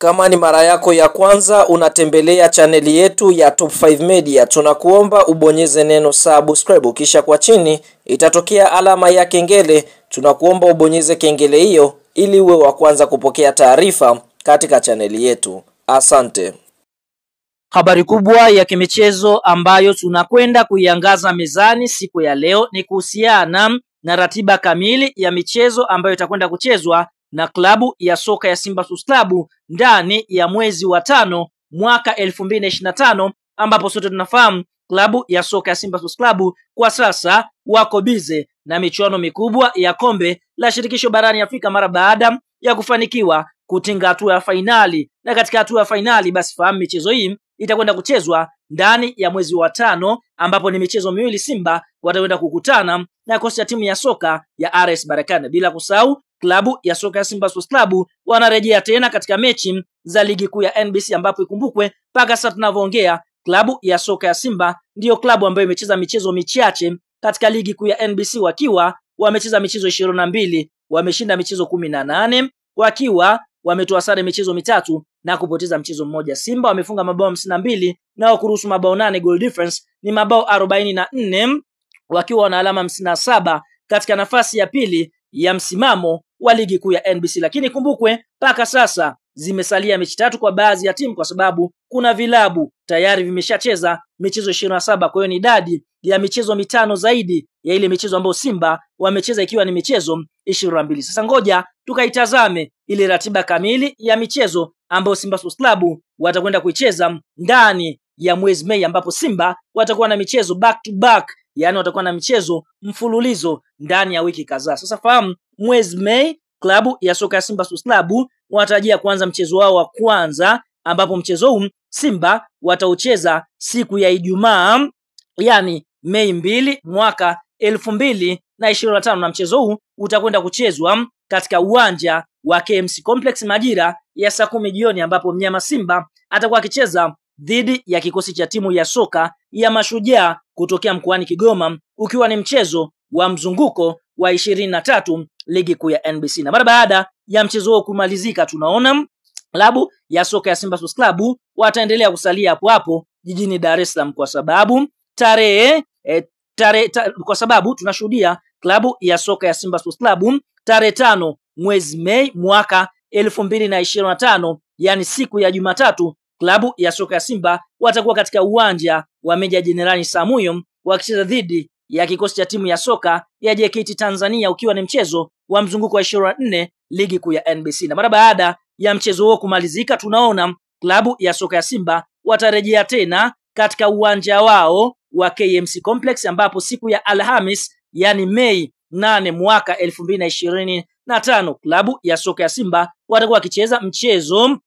Kama ni mara yako ya kwanza unatembelea chaneli yetu ya Top 5 Media, tunakuomba ubonyeze neno subscribe, kisha kwa chini itatokea alama ya kengele. Tunakuomba ubonyeze kengele hiyo ili uwe wa kwanza kupokea taarifa katika chaneli yetu. Asante. Habari kubwa ya kimichezo ambayo tunakwenda kuiangaza mezani siku ya leo ni kuhusiana na ratiba kamili ya michezo ambayo itakwenda kuchezwa na klabu ya soka ya Simba Sports Club ndani ya mwezi wa 5 mwaka 2025, ambapo sote tunafahamu klabu ya soka ya Simba Sports Club kwa sasa wako bize na michuano mikubwa ya kombe la shirikisho barani Afrika mara baada ya kufanikiwa kutinga hatua ya fainali. Na katika hatua ya fainali basi fahamu michezo hii itakwenda kuchezwa ndani ya mwezi wa 5, ambapo ni michezo miwili. Simba watakwenda kukutana na kosi ya timu ya soka ya RS Berkane, bila kusahau klabu ya soka ya Simba Sports Club wanarejea tena katika mechi za ligi kuu ya NBC, ambapo ikumbukwe mpaka sasa tunavyoongea klabu ya soka ya Simba ndiyo klabu ambayo imecheza michezo michache katika ligi kuu ya NBC, wakiwa wamecheza michezo 22, wameshinda michezo 18, wakiwa wametoa sare michezo mitatu na kupoteza mchezo mmoja. Simba wamefunga mabao 52 na kuruhusu mabao 8, goal difference ni mabao 44, wakiwa na alama 57 katika nafasi ya pili ya msimamo wa ligi kuu ya NBC. Lakini kumbukwe mpaka sasa zimesalia mechi 3 kwa baadhi ya timu, kwa sababu kuna vilabu tayari vimeshacheza michezo 27. Kwa hiyo ni idadi ya michezo mitano zaidi ya ile michezo ambayo Simba wamecheza, ikiwa ni michezo 22. Sasa ngoja tukaitazame ile ratiba kamili ya michezo ambayo Simba Sports Club watakwenda kuicheza ndani ya mwezi Mei, ambapo Simba watakuwa na michezo back to back, yani watakuwa na michezo mfululizo ndani ya wiki kadhaa. Sasa fahamu mwezi Mei klabu ya soka ya Simba Sports Club wanatarajia kuanza mchezo wao wa kwanza, ambapo mchezo huu Simba wataucheza siku ya Ijumaa, yani Mei 2 mwaka 2025, na mchezo huu utakwenda kuchezwa katika uwanja wa KMC Complex majira ya saa 10 jioni, ambapo mnyama Simba atakuwa akicheza dhidi ya kikosi cha timu ya soka ya Mashujaa kutokea mkoani Kigoma, ukiwa ni mchezo wa mzunguko wa 23 ligi kuu ya NBC. Na mara baada ya mchezo huo kumalizika, tunaona klabu ya soka ya Simba Sports Club wataendelea kusalia hapo hapo jijini Dar es Salaam, kwa sababu tunashuhudia klabu ya soka ya Simba Sports Club tarehe 5 mwezi Mei mwaka 2025, yani siku ya Jumatatu, klabu ya soka ya Simba watakuwa katika uwanja wa Meja Jenerali Samuyo wakicheza dhidi ya kikosi cha timu ya soka ya JKT Tanzania, ukiwa ni mchezo wa mzunguko wa 24 ligi kuu ya NBC. Na mara baada ya mchezo huo kumalizika, tunaona klabu ya soka ya Simba watarejea tena katika uwanja wao wa KMC Complex, ambapo siku ya Alhamis, yani Mei 8 mwaka 2025, klabu ya soka ya Simba watakuwa wakicheza mchezo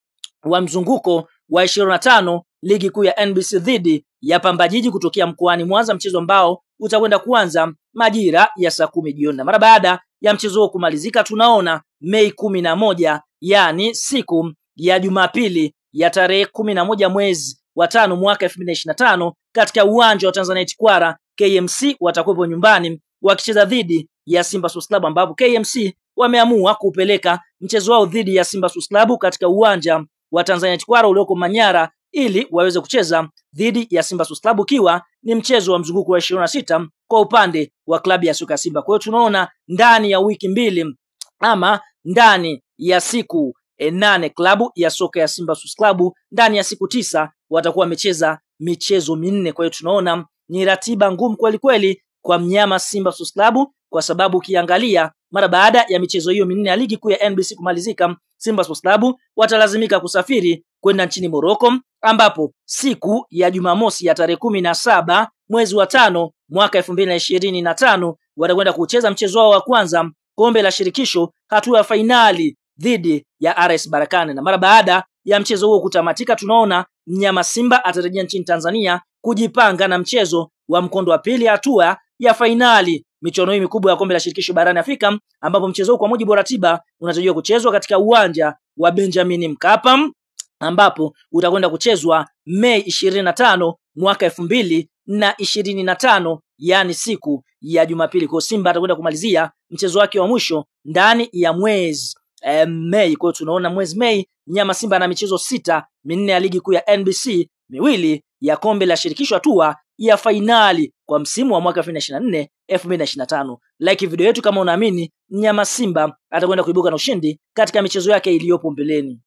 wa mzunguko wa 25 ligi kuu ya NBC dhidi ya Pamba Jiji kutokea mkoani Mwanza, mchezo ambao utakwenda kuanza majira ya saa 10 jioni. Na mara baada ya mchezo huo kumalizika, tunaona Mei 11, yani siku ya Jumapili ya tarehe 11 mwezi wa 5 mwaka 2025, katika uwanja wa Tanzanite Kwara KMC watakuwa nyumbani wakicheza dhidi ya Simba Sports Club, ambapo KMC wameamua kupeleka mchezo wao dhidi ya Simba Sports Club katika uwanja wa Tanzanite Kwara ulioko Manyara ili waweze kucheza dhidi ya Simba Sports Club, ikiwa ni mchezo wa mzunguko wa 26 kwa upande wa klabu ya soka Simba. Kwa hiyo tunaona ndani ya wiki mbili ama ndani ya siku 8 klabu ya soka ya Simba Sports Club ndani ya siku 9 watakuwa wamecheza michezo minne. Kwa hiyo tunaona ni ratiba ngumu kweli kweli kwa mnyama Simba Sports Club, kwa sababu ukiangalia mara baada ya michezo hiyo minne ya ligi kuu ya NBC kumalizika, Simba Sports Club watalazimika kusafiri kwenda nchini Morocco, ambapo siku ya Jumamosi ya tarehe 17 mwezi wa 5 mwaka 2025 watakwenda kucheza mchezo wao wa kwanza kombe la shirikisho hatua ya fainali dhidi ya RS Berkane. Na mara baada ya mchezo huo kutamatika, tunaona mnyama Simba atarejea nchini Tanzania kujipanga na mchezo wa mkondo wa pili hatua ya fainali michuano hii mikubwa ya kombe la shirikisho barani Afrika, ambapo mchezo kwa mujibu wa ratiba unatarajiwa kuchezwa katika uwanja wa Benjamin Mkapa, ambapo utakwenda kuchezwa Mei 25 mwaka 2025, yani siku ya Jumapili. Kwa Simba atakwenda kumalizia mchezo wake wa mwisho ndani ya mwezi Mei. Kwa hiyo tunaona mwezi Mei mnyama Simba ana michezo 6, 4 ya ligi kuu ya NBC, 2 ya kombe la shirikisho hatua ya fainali kwa msimu wa mwaka 2024 2025. Like video yetu kama unaamini mnyama Simba atakwenda kuibuka na ushindi katika michezo yake iliyopo mbeleni.